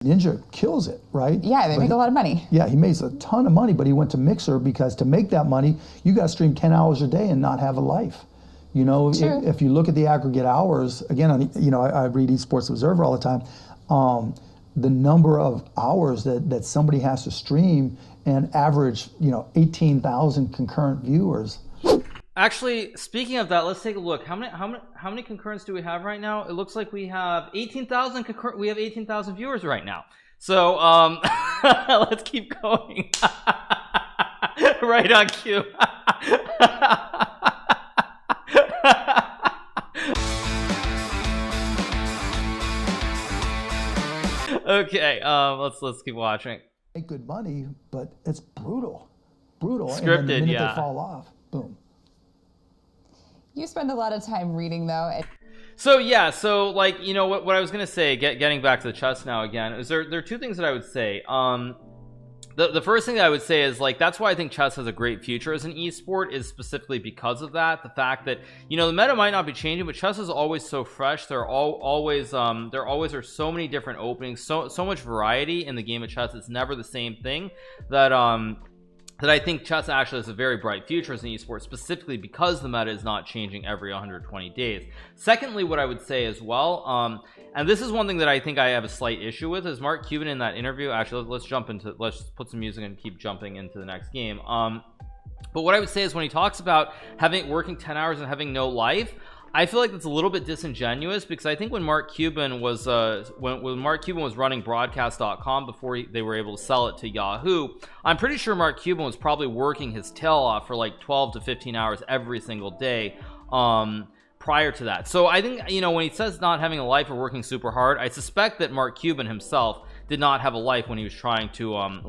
Ninja kills it, right? Yeah, they make a lot of money. Yeah, he makes a ton of money, but he went to Mixer because to make that money, you got to stream 10 hours a day and not have a life. You know, if you look at the aggregate hours, again, I read Esports Observer all the time, the number of hours that somebody has to stream and average, 18,000 concurrent viewers. Actually, speaking of that, let's take a look. How many concurrents do we have right now? It looks like we have 18,000 we have 18,000 viewers right now. So let's keep going. Right on cue. Okay, let's keep watching. Make good money, but it's brutal. Scripted, and then the minute they fall off, boom. You spend a lot of time reading, though. So yeah, so like, what I was gonna say, getting back to the chess now again, is there are two things that I would say. The first thing that I would say is, like, that's why I think chess has a great future as an esport, is specifically because of that. The fact that, the meta might not be changing, but chess is always so fresh. There always are so many different openings, so much variety in the game of chess. It's never the same thing, that I think chess actually has a very bright future as an esport, specifically because the meta is not changing every 120 days. Secondly, what I would say as well, and this is one thing that I think I have a slight issue with, is Mark Cuban in that interview. Actually, let's put some music and keep jumping into the next game. But what I would say is, when he talks about working 10 hours and having no life, I feel like that's a little bit disingenuous, because I think when Mark Cuban was running broadcast.com before they were able to sell it to Yahoo, I'm pretty sure Mark Cuban was probably working his tail off for like 12 to 15 hours every single day prior to that. So I think, when he says not having a life or working super hard, I suspect that Mark Cuban himself did not have a life when he was trying to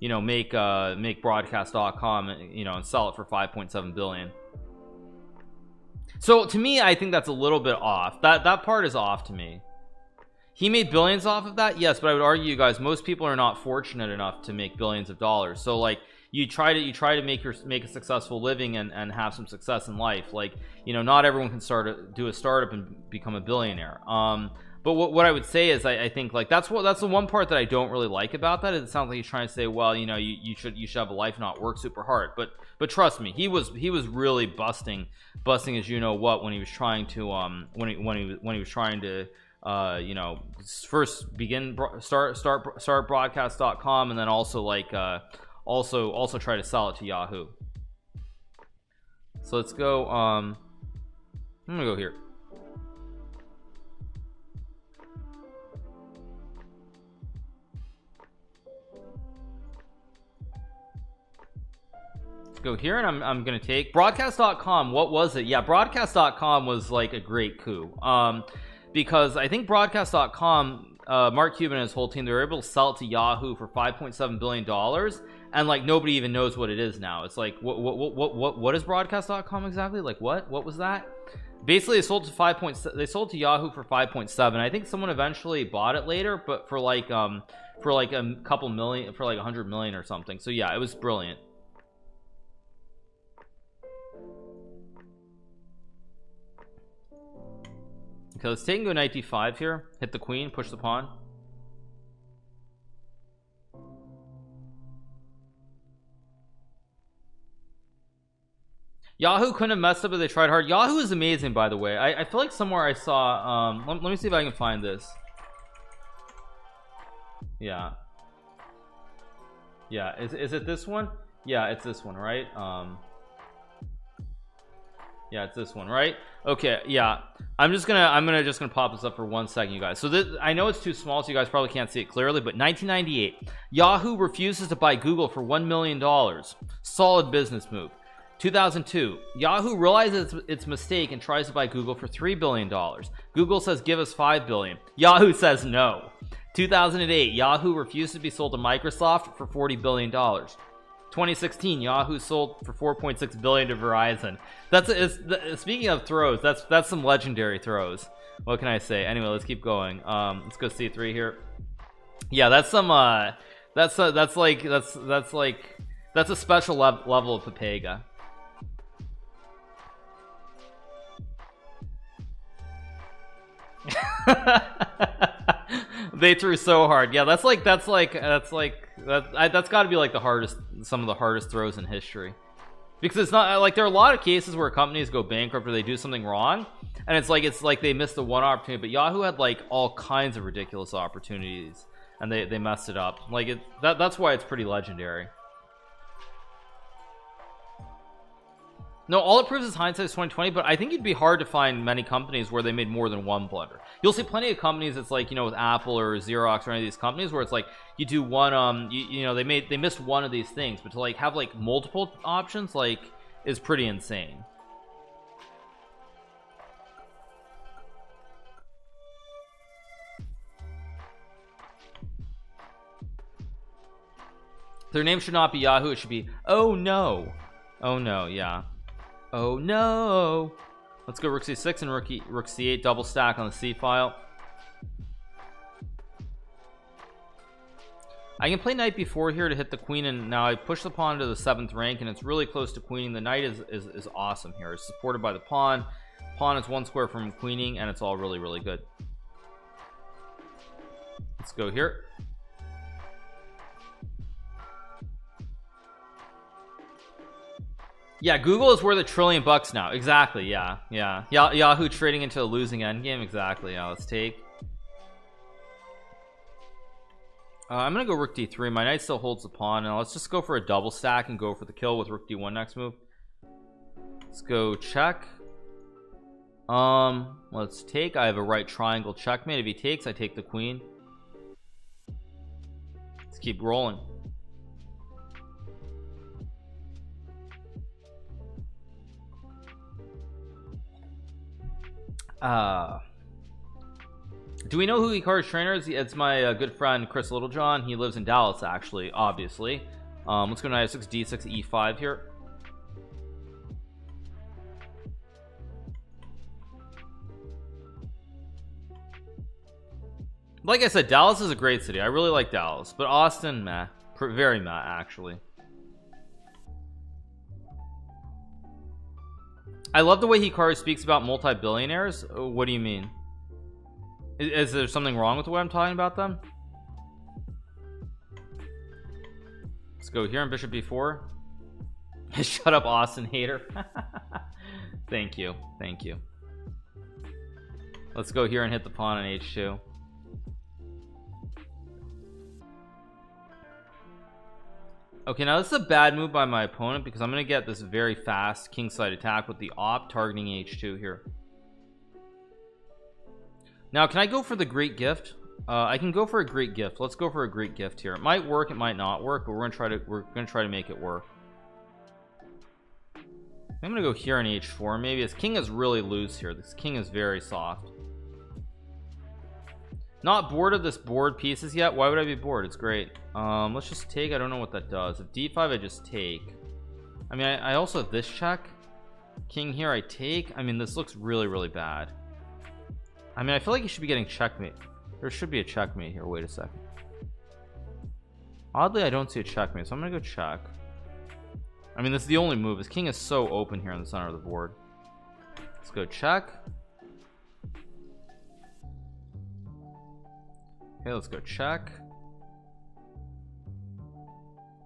make broadcast.com, and sell it for 5.7 billion. So to me, I think that's a little bit off. That part is off to me. He made billions off of that, yes, but I would argue, you guys, most people are not fortunate enough to make billions of dollars. So like, you try to make a successful living and have some success in life. Like, not everyone can do a startup and become a billionaire. But what I would say is, I think, like, that's the one part that I don't really like about that. It sounds like he's trying to say, well, you should have a life, not work super hard. But trust me, he was really busting as when he was trying to when he was trying to first start broadcast.com, and then also like also try to sell it to Yahoo. So let's go. I'm gonna go here. Go here, and I'm gonna take broadcast.com. What was it? Yeah, broadcast.com was like a great coup, because I think broadcast.com, Mark Cuban and his whole team, they were able to sell it to Yahoo for $5.7 billion, and like nobody even knows what it is now. It's like, what is broadcast.com exactly? Like, what was that? Basically, they sold to Yahoo for 5.7. I think someone eventually bought it later, but for like a couple million, for like 100 million or something. So yeah, it was brilliant. Okay, let's take and go knight d5 here. Hit the queen, push the pawn. Yahoo couldn't have messed up if they tried hard. Yahoo is amazing, by the way. I feel like somewhere I saw let me see if I can find this. Yeah, is it this one? Yeah, it's this one, right? Yeah, it's this one, right? Okay, yeah. I'm just gonna pop this up for 1 second, you guys. So this, I know it's too small, so you guys probably can't see it clearly, but 1998, Yahoo refuses to buy Google for $1 million. Solid business move. 2002, Yahoo realizes its mistake and tries to buy Google for $3 billion. Google says, give us $5 billion. Yahoo says no. 2008, Yahoo refused to be sold to Microsoft for $40 billion. 2016, Yahoo sold for 4.6 billion to Verizon. Speaking of throws, that's some legendary throws. What can I say? Anyway, let's keep going. Let's go C3 here. Yeah, that's some that's a special level of Papega. They threw so hard. Yeah, that's got to be like the hardest, some of the hardest throws in history, because it's not like there are a lot of cases where companies go bankrupt or they do something wrong, and it's like they missed the one opportunity, but Yahoo had like all kinds of ridiculous opportunities and they messed it up. Like that's why it's pretty legendary. No, all it proves is hindsight is 2020, but I think it'd be hard to find many companies where they made more than one blunder. You'll see plenty of companies, it's like, you know, with Apple or Xerox or any of these companies where it's like you do one you know, they missed one of these things, but to like have like multiple options like is pretty insane. Their name should not be Yahoo, it should be oh no. Oh no, yeah. Oh no. Let's go rook c6 and rook c8, double stack on the c file. I can play knight b4 here to hit the queen, and now I push the pawn to the 7th rank, and it's really close to queening. The knight is awesome here. It's supported by the pawn. Pawn is 1 square from queening, and it's all really good. Let's go here. Yeah, Google is worth $1 trillion now. Exactly. Yeah. Yahoo trading into a losing endgame. Exactly. Yeah, let's take. I'm gonna go rook d3. My knight still holds the pawn. Now let's just go for a double stack and go for the kill with rook d1 next move. Let's go check. Let's take. I have a right triangle checkmate. If he takes, I take the queen. Let's keep rolling. Do we know who Hikaru's trainer is? It's my good friend Chris Littlejohn. He lives in Dallas, actually, obviously. Let's go knight f6, d6, e5 here. Like I said, Dallas is a great city. I really like Dallas, but Austin, meh, very meh, actually. I love the way Hikaru speaks about multi-billionaires. What do you mean? Is there something wrong with the way I'm talking about them? Let's go here on bishop b4. Shut up, Austin hater. Thank you. Let's go here and hit the pawn on h2. Okay, now this is a bad move by my opponent because I'm gonna get this very fast kingside attack with the op targeting h2 here. Now can I go for the great gift? I can go for a great gift. Let's go for a great gift here. It might work, it might not work, but we're gonna try to make it work. I'm gonna go here on h4. Maybe this king is really loose here. This king is very soft. Not bored of this board pieces yet. Why would I be bored? It's great. Let's just take. I don't know what that does. If d5 I just take. I mean I also have this check. King here I take. I mean this looks really bad. I mean I feel like you should be getting checkmate. There should be a checkmate here. Wait a second. Oddly I don't see a checkmate, so I'm gonna go check. I mean this is the only move. This king is so open here in the center of the board. Let's go check. Okay, let's go check.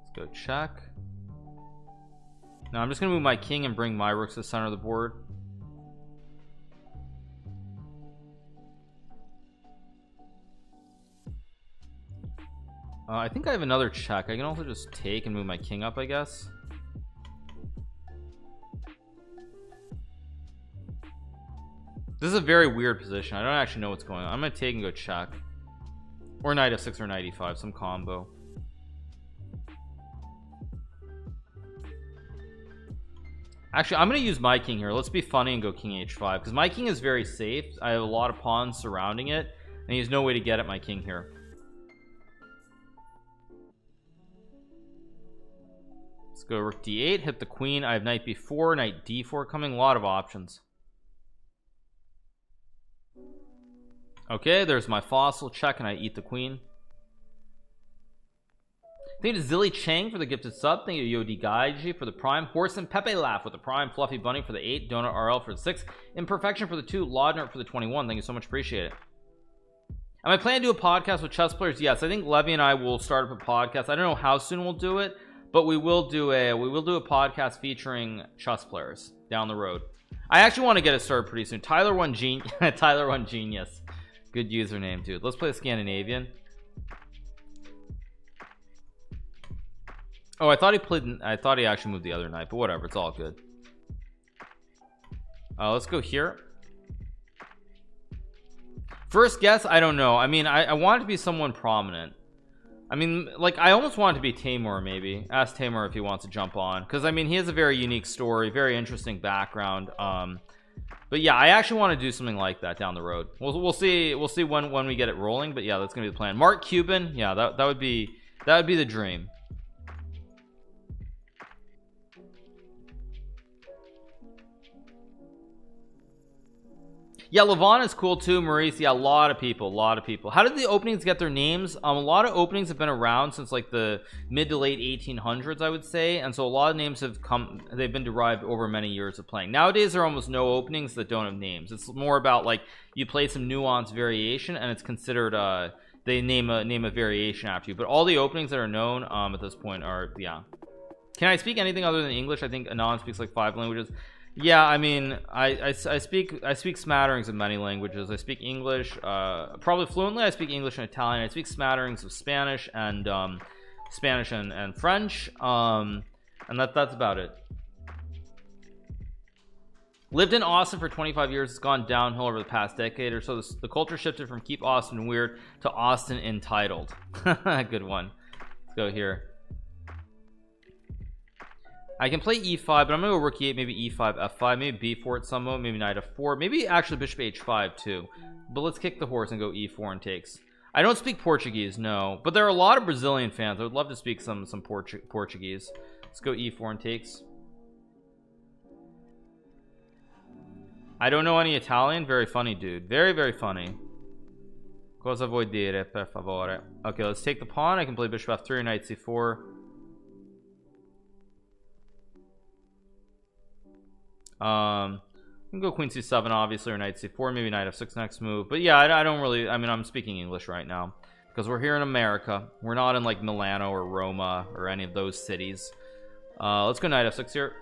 Let's go check. Now I'm just gonna move my king and bring my rooks to the center of the board. I think I have another check. I can also just take and move my king up, I guess. This is a very weird position. I don't actually know what's going on. I'm gonna take and go check. Or knight f6 or knight e5, some combo. Actually, I'm gonna use my king here. Let's be funny and go king h5 because my king is very safe. I have a lot of pawns surrounding it, and he has no way to get at my king here. Let's go rook d8, hit the queen. I have knight b4, knight d4 coming. A lot of options. Okay, there's my fossil check, and I eat the queen. Thank you to Zilly Chang for the gifted sub. Thank you to Yodi Gaiji for the prime. Horse and Pepe Laugh with the prime. Fluffy Bunny for the 8. Donut RL for the 6. Imperfection for the 2. Laudner for the 21. Thank you so much. Appreciate it. Am I planning to do a podcast with chess players? Yes, I think Levy and I will start up a podcast. I don't know how soon we'll do it, but we will do a podcast featuring chess players down the road. I actually want to get it started pretty soon. Tyler One Genius. Good username, dude. Let's play Scandinavian. Oh, I thought he actually moved the other night, but whatever, it's all good. Let's go here. First guess, I don't know. I mean, I want it to be someone prominent. I mean, like, I almost want it to be Tamur, maybe. Ask Tamur if he wants to jump on, because I mean, he has a very unique story, very interesting background. But yeah, I actually want to do something like that down the road. We'll see when we get it rolling, but yeah, that's gonna be the plan. Mark Cuban, yeah, that would be the dream. Yeah, Levon is cool too. Maurice, yeah, a lot of people. How did the openings get their names? A lot of openings have been around since like the mid to late 1800s, I would say, and so a lot of names they've been derived over many years of playing. Nowadays there are almost no openings that don't have names. It's more about like you play some nuanced variation and it's considered they name a variation after you, but all the openings that are known at this point are, yeah. Can I speak anything other than English? I think Anon speaks like 5 languages. Yeah, I mean, I speak smatterings of many languages. I speak English, probably fluently. I speak English and Italian. I speak smatterings of Spanish and French, and that's about it. Lived in Austin for 25 years. It's gone downhill over the past decade or so. The culture shifted from keep Austin weird to Austin entitled. Good one. Let's go here. I can play e5, but I'm gonna go rook e8, maybe e5, f5, maybe b4 at some moment, maybe knight f4, maybe actually bishop h5 too. But let's kick the horse and go e4 and takes. I don't speak Portuguese, no, but there are a lot of Brazilian fans. I would love to speak some Portuguese. Let's go e4 and takes. I don't know any Italian. Very funny, dude. Very, very funny. Cosa vuoi dire, per favore? Okay, let's take the pawn. I can play bishop f3 or knight c4. You can go queen c7 obviously, or knight c4, maybe knight f6 next move. But yeah, I don't really, I mean, I'm speaking English right now because we're here in America. We're not in like Milano or Roma or any of those cities. Let's go knight f6 here.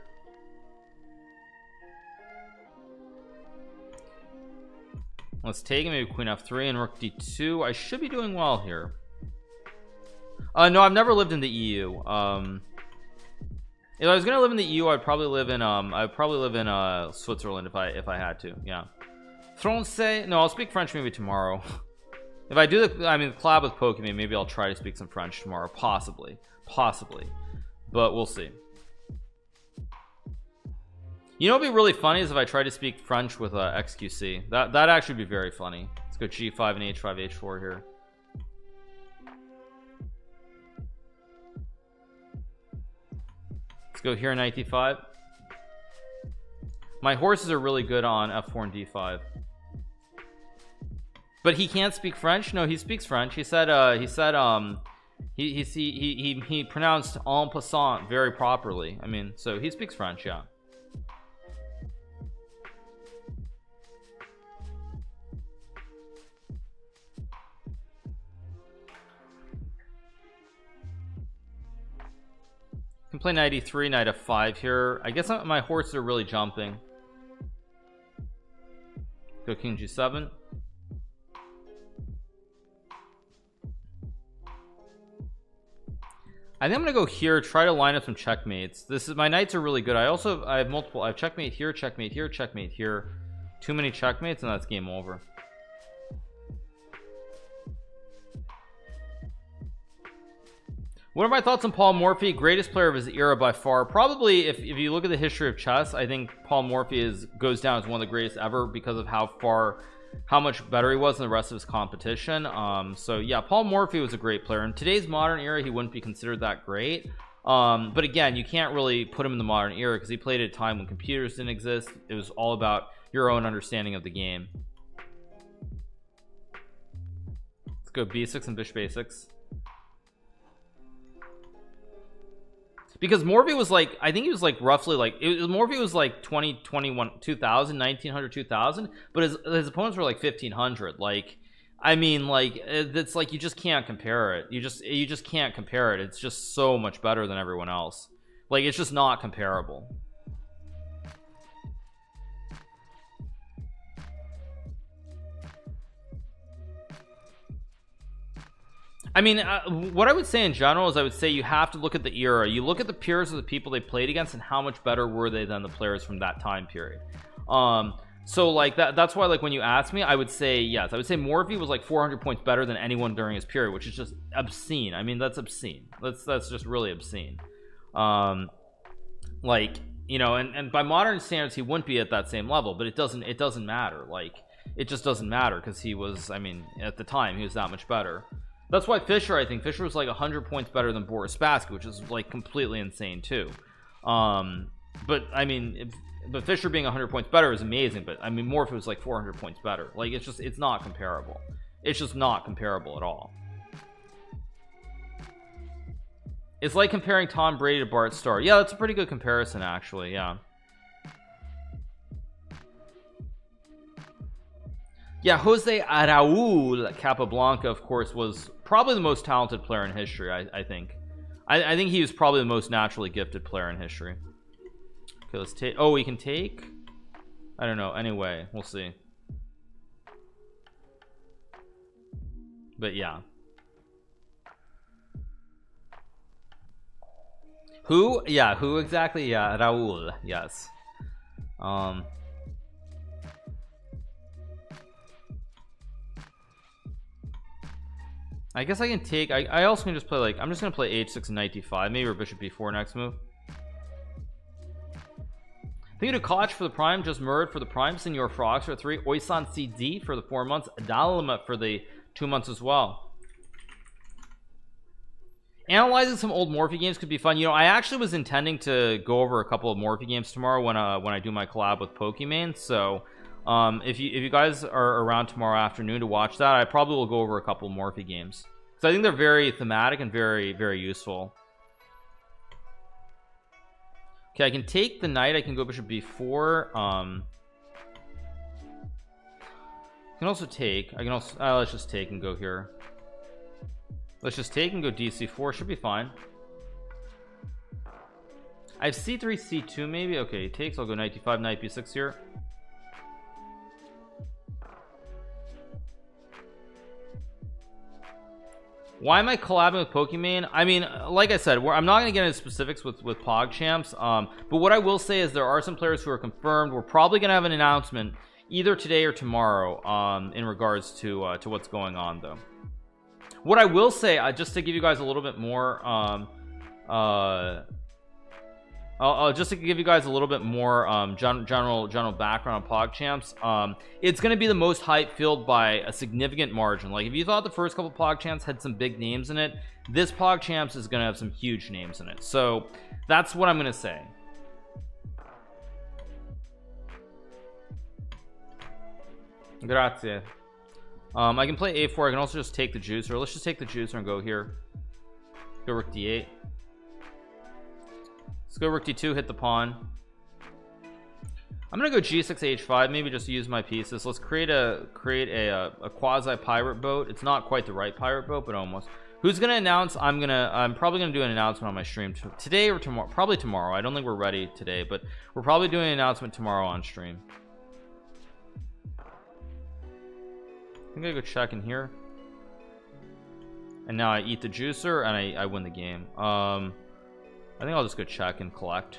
Let's take it, maybe queen f3 and rook d2. I should be doing well here. No, I've never lived in the EU. If I was gonna live in the EU, I'd probably live in Switzerland if I had to. Yeah. Français? No, I'll speak French maybe tomorrow. If I do the collab with Pokemon, maybe I'll try to speak some French tomorrow, possibly, but we'll see. You know what'd be really funny is if I tried to speak French with XQC. That'd actually be very funny. Let's go G5 and H5 H4 here. Let's go here, knight d5. My horses are really good on f4 and d5, but he can't speak French. No, he speaks French. He said he pronounced en passant very properly. I mean, so he speaks French. Yeah. Can play knight e3, knight f5 here. I guess my horses are really jumping. Go king g7. I think I'm gonna go here, try to line up some checkmates. My knights are really good. I have multiple. I have checkmate here, checkmate here, checkmate here. Too many checkmates and that's game over. What are my thoughts on Paul Morphy? Greatest player of his era by far. Probably, if you look at the history of chess, I think Paul Morphy goes down as one of the greatest ever because of how much better he was than the rest of his competition. So yeah, Paul Morphy was a great player. In today's modern era, he wouldn't be considered that great. But again, you can't really put him in the modern era because he played at a time when computers didn't exist. It was all about your own understanding of the game. Let's go b6 and bishop a6. Because Morphy was like, I think he was like roughly like Morphy was like 21 2000 1900 2000, but his opponents were like 1500. Like I mean, like, it's like you just can't compare it. You just can't compare it. It's just so much better than everyone else. Like, it's just not comparable. I mean, what I would say in general is I would say you have to look at the era. You look at the peers of the people they played against and how much better were they than the players from that time period. So like that's why, like, when you ask me, I would say yes. I would say Morphe was like 400 points better than anyone during his period, which is just obscene. I mean, that's obscene. That's just really obscene. Like, you know, and by modern standards he wouldn't be at that same level, but it doesn't matter. Like, it just doesn't matter because he was, I mean, at the time he was that much better. That's why Fischer, I think Fischer was like 100 points better than Boris Spassky, which is like completely insane too. But I mean, but Fischer being 100 points better is amazing, but I mean, Morphe was like 400 points better. Like, it's not comparable. It's just not comparable at all. It's like comparing Tom Brady to Bart Starr. Yeah, that's a pretty good comparison, actually. Yeah. Yeah, Jose Raul Capablanca, of course, was probably the most talented player in history. I think. I think he was probably the most naturally gifted player in history. Okay, let's take. Oh, we can take. I don't know. Anyway, we'll see. But yeah. Who? Yeah, who exactly? Yeah, Raul. Yes. I guess I can take. I also can just play, like, I'm just gonna play h6 and knight d5, maybe, or bishop b4 next move. Thank you to Koch for the prime, just Murd for the prime, Senor Frogs for 3, Oisan CD for the 4 months, Dalma for the 2 months as well. Analyzing some old Morphe games could be fun. You know, I actually was intending to go over a couple of Morphe games tomorrow when I do my collab with Pokimane. So if you guys are around tomorrow afternoon to watch that, I probably will go over a couple of Morphe games, so I think they're very thematic and very, very useful. Okay, I can take the knight. I can go bishop b4. I can also take. I can also let's just take and go here. Let's just take and go dc4. Should be fine. I have c3 c2 maybe. Okay, he takes. I'll go knight d5 knight b6 here. Why am I collabing with Pokimane? I mean, like I said, I'm not going to get into specifics with PogChamps, but what I will say is there are some players who are confirmed. We're probably going to have an announcement either today or tomorrow in regards to what's going on, though. What I will say, just to give you guys a little bit more just to give you guys a little bit more general background on PogChamps, it's going to be the most hype field by a significant margin. Like, if you thought the first couple PogChamps had some big names in it, this PogChamps is going to have some huge names in it. So that's what I'm going to say. Grazie. I can play a4. I can also just take the juicer. Let's just take the juicer and go here. Go rook d8. Let's go rook d2, hit the pawn. I'm gonna go g6 h5, maybe just use my pieces. Let's create a quasi pirate boat. It's not quite the right pirate boat, but almost. Who's gonna announce? I'm probably gonna do an announcement on my stream today or tomorrow. Probably tomorrow. I don't think we're ready today, but we're probably doing an announcement tomorrow on stream. I'm gonna go check in here, and now I eat the juicer and I win the game. I think I'll just go check and collect.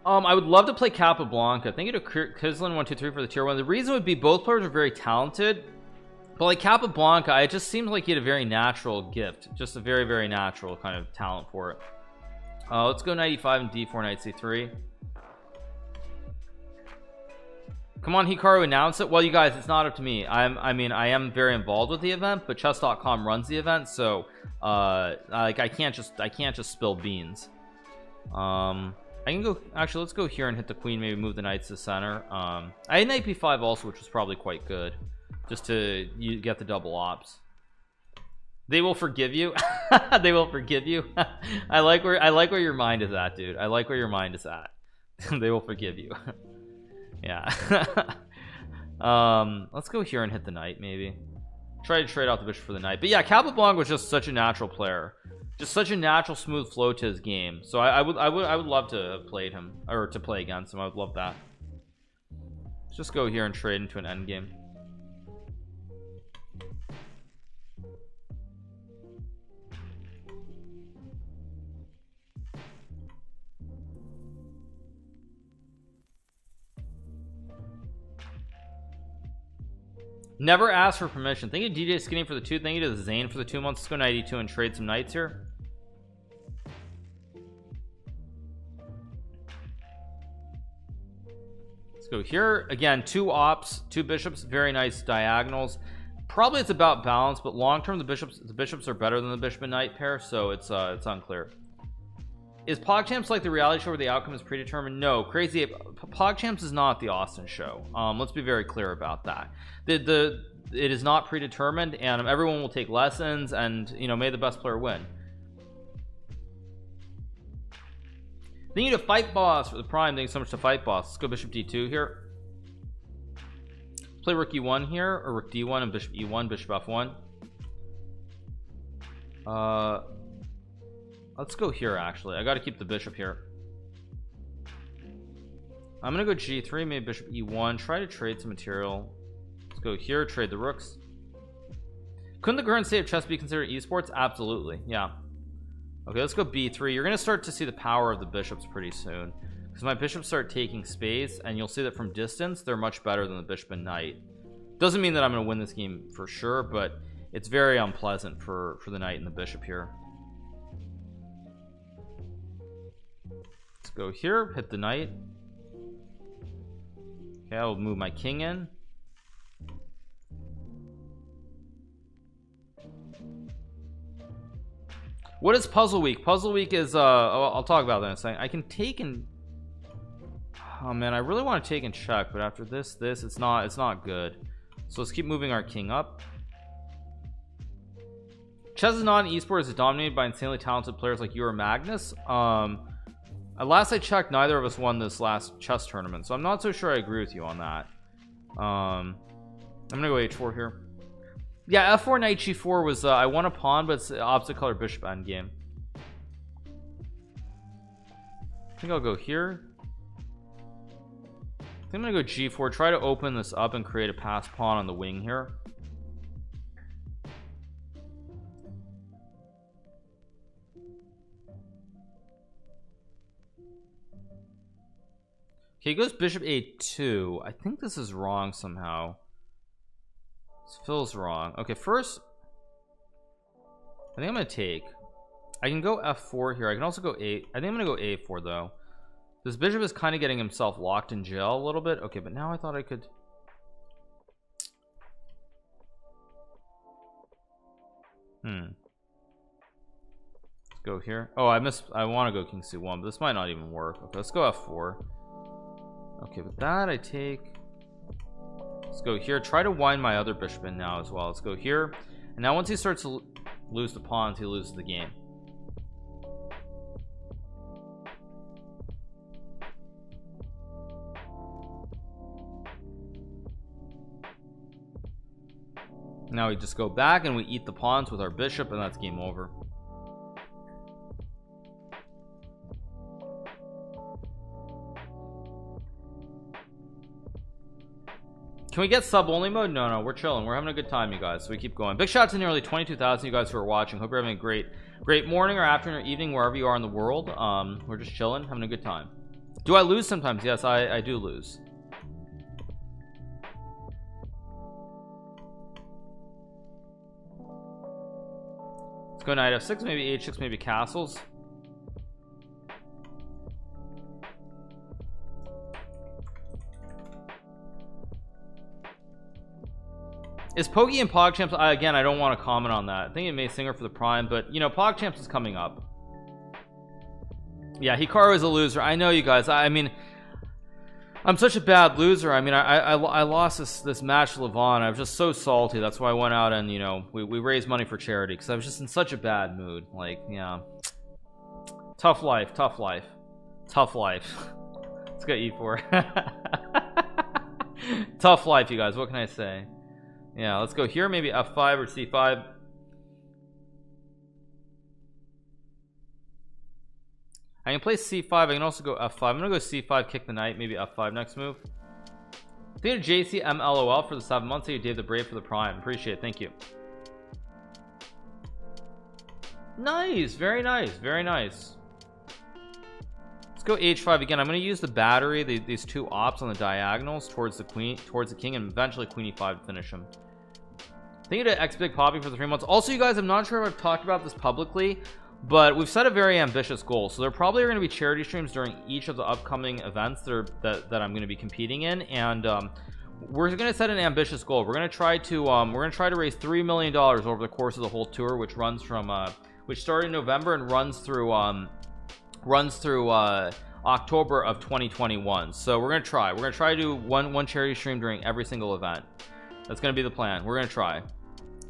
I would love to play Capablanca. Thank you to Kislin123 for the tier 1. The reason would be both players are very talented, but like Capablanca, it just seemed like he had a very natural gift, just a very, very natural kind of talent for it. Let's go knight e5 and d4 knight c3. Come on, Hikaru, announce it. Well, you guys, it's not up to me. I mean, I am very involved with the event, but chess.com runs the event, so like I can't just spill beans. I can go, actually, let's go here and hit the queen, maybe move the knights to center. I had knight b5 also, which was probably quite good, just to get the double ops. They will forgive you. They will forgive you. I like where your mind is at, dude. I like where your mind is at. They will forgive you. Yeah. Let's go here and hit the knight, maybe. Try to trade out the bishop for the knight. But yeah, Capablanca was just such a natural player, just such a natural smooth flow to his game. So I would love to have played him, or to play against him. I would love that. Let's just go here and trade into an endgame. Never ask for permission. Thank you DJ Skinny for the 2. Thank you to the Zane for the 2 months. Let's go 92 and trade some knights here. Let's go here again. 2 ops, 2 bishops, very nice diagonals. Probably it's about balance, but long term the bishops are better than the bishop and knight pair, so it's unclear. Is PogChamps like the reality show where the outcome is predetermined? No, crazy. PogChamps is not the Austin show. Let's be very clear about that. It is not predetermined, and everyone will take lessons, and you know, may the best player win. They need a fight boss for the prime. Thanks so much to fight boss. Let's go bishop d2 here. Play rook e1 here, or rook d1 and bishop e1, bishop f1. Let's go here. Actually, I got to keep the bishop here. I'm gonna go g3, maybe bishop e1, try to trade some material. Let's go here, trade the rooks. Couldn't the current state of chess be considered esports? Absolutely, yeah. Okay, let's go b3. You're gonna start to see the power of the bishops pretty soon, because my bishops start taking space, and you'll see that from distance they're much better than the bishop and knight. Doesn't mean that I'm gonna win this game for sure, but it's very unpleasant for the knight and the bishop here. Let's go here, hit the knight. Okay, I will move my king in. What is puzzle week? Puzzle week is I'll talk about that in a second. I can take and, oh man, I really want to take and check, but after this it's not good. So let's keep moving our king up. Chess is not an esport. It's dominated by insanely talented players like you or Magnus. Last I checked, neither of us won this last chess tournament, so I'm not so sure I agree with you on that. I'm gonna go h4 here. Yeah, f4 knight g4 was I won a pawn, but it's opposite color bishop endgame. I think I'll go here. I think I'm gonna go g4, try to open this up and create a pass pawn on the wing here. Okay, he goes bishop a2. I think this is wrong somehow. This feels wrong. Okay, first I think I'm gonna take. I can go f4 here. I can also go I think I'm gonna go a4 though. This bishop is kind of getting himself locked in jail a little bit. Okay, but now I thought I could. Let's go here. Oh, I want to go king c1, but this might not even work. Okay, let's go f4. Okay, with that I take. Let's go here, try to wind my other bishop in now as well. Let's go here, and now once he starts to lose the pawns, he loses the game. Now we just go back and we eat the pawns with our bishop, and that's game over. Can we get sub only mode? No, we're chilling. We're having a good time, you guys. So we keep going. Big shout out to nearly 22,000 you guys who are watching. Hope you're having a great morning or afternoon or evening wherever you are in the world. We're just chilling, having a good time. Do I lose sometimes? Yes, I do lose. Let's go knight f6, maybe h6, maybe castles. Is Pokey and PogChamps? Again, I don't want to comment on that. I think it may Singer for the prime, but you know, PogChamps is coming up. Yeah, Hikaru is a loser. I know, you guys. I mean, I'm such a bad loser. I mean, I lost this match to Levon. I was just so salty. That's why I went out and, you know, we raised money for charity because I was just in such a bad mood. Like, yeah, tough life. Let's go E4. Tough life, you guys. What can I say? Yeah, let's go here. Maybe F5 or C5. I can play C5. I can also go F5. I'm gonna go C5, kick the knight, maybe F5 next move. Thank you to JCMLOL for the 7 months. Thank you Dave the Brave for the Prime. Appreciate it. Thank you. Nice, very nice, very nice. Let's go H5 again. I'm gonna use the battery, these two ops on the diagonals towards the queen, towards the king, and eventually Queen E5 to finish him. Thank you to X Big Poppy for the 3 months. Also, you guys, I'm not sure if I've talked about this publicly, but we've set a very ambitious goal. So there probably are going to be charity streams during each of the upcoming events that I'm going to be competing in, and we're going to set an ambitious goal. We're going to try to raise $3 million over the course of the whole tour, which runs from which started in November and runs through October of 2021. So we're going to try to do one charity stream during every single event. That's going to be the plan. We're going to try.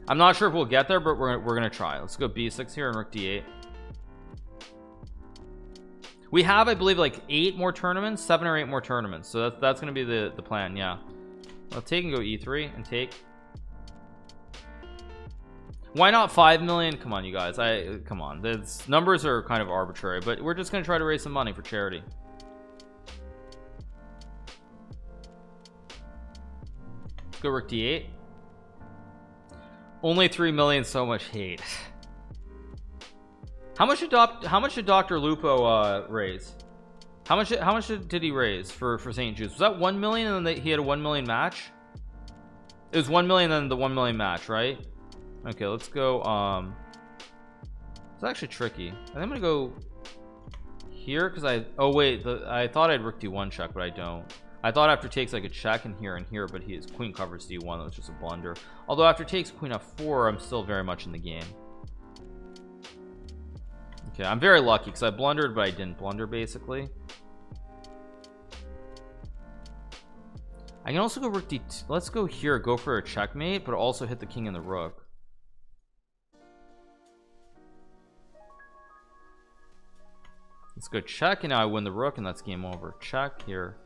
I'm not sure if we'll get there, but we're going to try. Let's go B6 here and Rook D8. We have, I believe, like 8 more tournaments, 7 or 8 more tournaments. So that's going to be the plan. Yeah, I'll take and go E3 and take. Why not 5 million? Come on, you guys. Come on. The numbers are kind of arbitrary, but we're just going to try to raise some money for charity. Let's go Rook D8. Only 3 million. So much hate. How much did Dr. Lupo raise? How much did he raise for St. Jude's? Was that 1 million and then he had a 1 million match? It was 1 million and then the 1 million match, right? Okay, let's go. It's actually tricky. I think I'm gonna go here because I thought I'd Rook D1 check, but I don't. I thought after takes I could check in here and here, but his queen covers D1. That was just a blunder. Although after takes Queen F4, I'm still very much in the game. Okay, I'm very lucky because I blundered, but I didn't blunder basically. I can also go Rook D2. Let's go here, go for a checkmate, but also hit the king and the rook. Let's go check, and now I win the rook, and that's game over. Check here.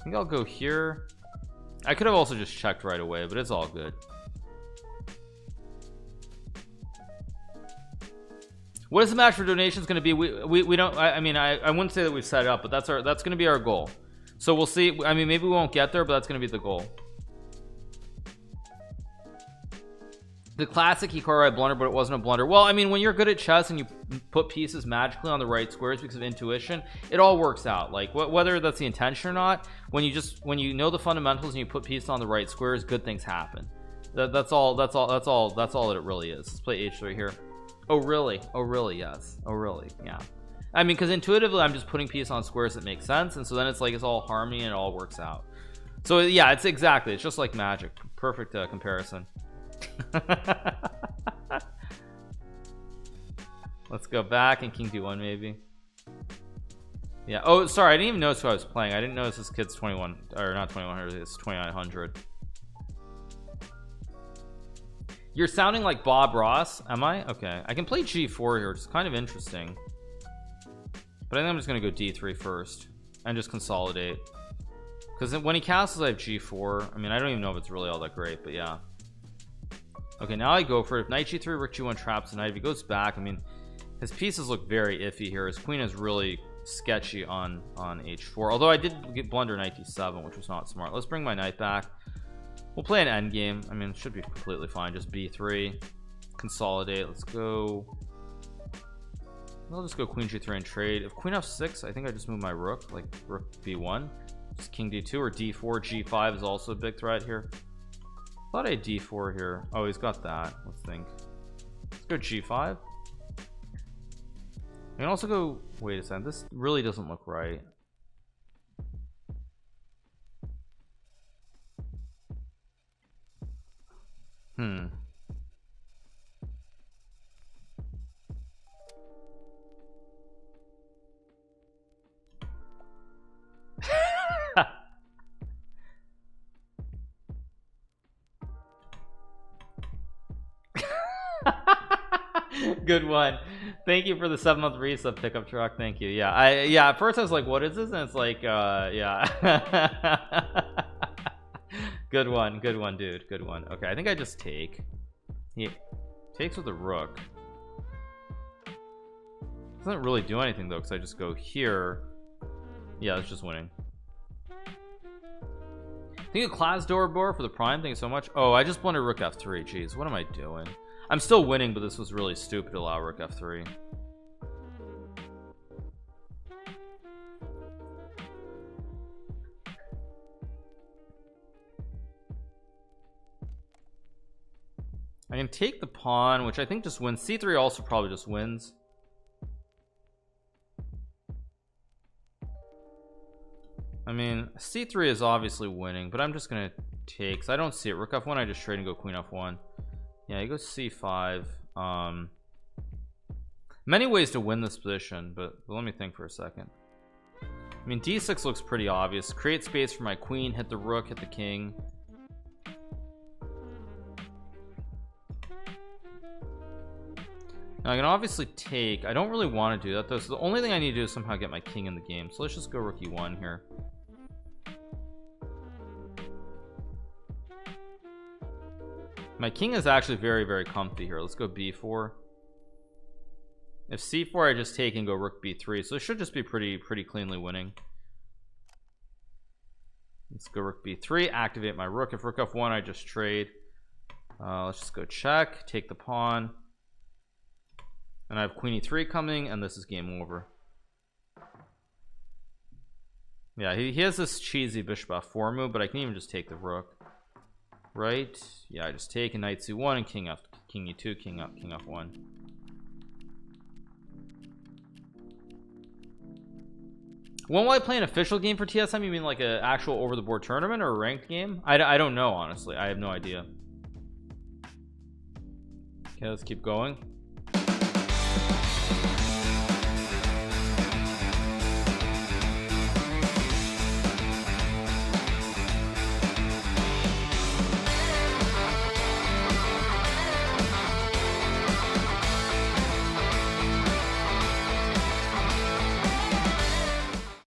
I think I'll go here. I could have also just checked right away, but it's all good. What is the match for donations going to be? We don't. I mean, I wouldn't say that we've set it up, but that's going to be our goal. So we'll see. I mean, maybe we won't get there, but that's going to be the goal. The classic Hikaru, I blundered, but it wasn't a blunder. Well, I mean, when you're good at chess and you put pieces magically on the right squares because of intuition, it all works out. Like whether that's the intention or not, when you know the fundamentals and you put pieces on the right squares, good things happen. That's all that it really is. Let's play H3 here. Oh really? Oh really? Yes. Oh really? Yeah. I mean, because intuitively I'm just putting pieces on squares that make sense, and so then it's like it's all harmony and it all works out. So yeah, it's just like magic. Perfect comparison. Let's go back and king d1 maybe. Yeah. Oh, sorry, I didn't even notice who I was playing. I didn't notice this kid's 21 or not 2100. It's 2900. You're sounding like Bob Ross. Am I? Okay, I can play g4 here, which is kind of interesting, but I think I'm just gonna go d3 first and just consolidate, because when he castles I have g4. I mean, I don't even know if it's really all that great, but yeah. Okay, now I go for it. If knight g3, rook g1 traps the knight. If he goes back, I mean, his pieces look very iffy here. His queen is really sketchy on h4, although I did get blunder knight d7, which was not smart. Let's bring my knight back. We'll play an endgame. I mean, it should be completely fine. Just b3, consolidate. Let's go. I'll just go queen g3 and trade. If queen f6, I think I just move my rook, like rook b1. Just king d2 or d4. G5 is also a big threat here. Thought I had d4 here. Oh, he's got that. Let's think. Let's go g5. I can also go. Wait a second. This really doesn't look right. Good one. Thank you for the 7-month resub pickup truck. Thank you. Yeah, at first I was like, what is this? And it's like yeah. Good one, dude. Good one. Okay, I think I just take. He takes with the rook. Doesn't really do anything though, because I just go here. Yeah, it's just winning. Thank you, class door for the prime. Thank you so much. Oh, I just blundered rook f3. Jeez, what am I doing? I'm still winning, but this was really stupid to allow rook f3. I can take the pawn, which I think just wins. c3 also probably just wins. I mean, c3 is obviously winning, but I'm just gonna take, because I don't see it. Rook f1, I just trade and go queen f1. Yeah, he goes c5. Many ways to win this position, but let me think for a second. I mean, d6 looks pretty obvious. Create space for my queen, hit the rook, hit the king. Now I can obviously take. I don't really want to do that though, so the only thing I need to do is somehow get my king in the game. So let's just go rook e1 here. My king is actually very, very comfy here. Let's go b4. If c4, I just take and go rook b3, so it should just be pretty cleanly winning. Let's go rook b3, activate my rook. If rook f1, I just trade. Let's just go check, take the pawn, and I have queen e3 coming, and this is game over. Yeah, he has this cheesy bishop f4 move, but I can even just take the rook. Right? Yeah, I just take, and knight c1 and king e2, king f1. When will I play an official game for TSM? You mean like an actual over-the-board tournament or a ranked game? I don't know, honestly. I have no idea. Okay, let's keep going.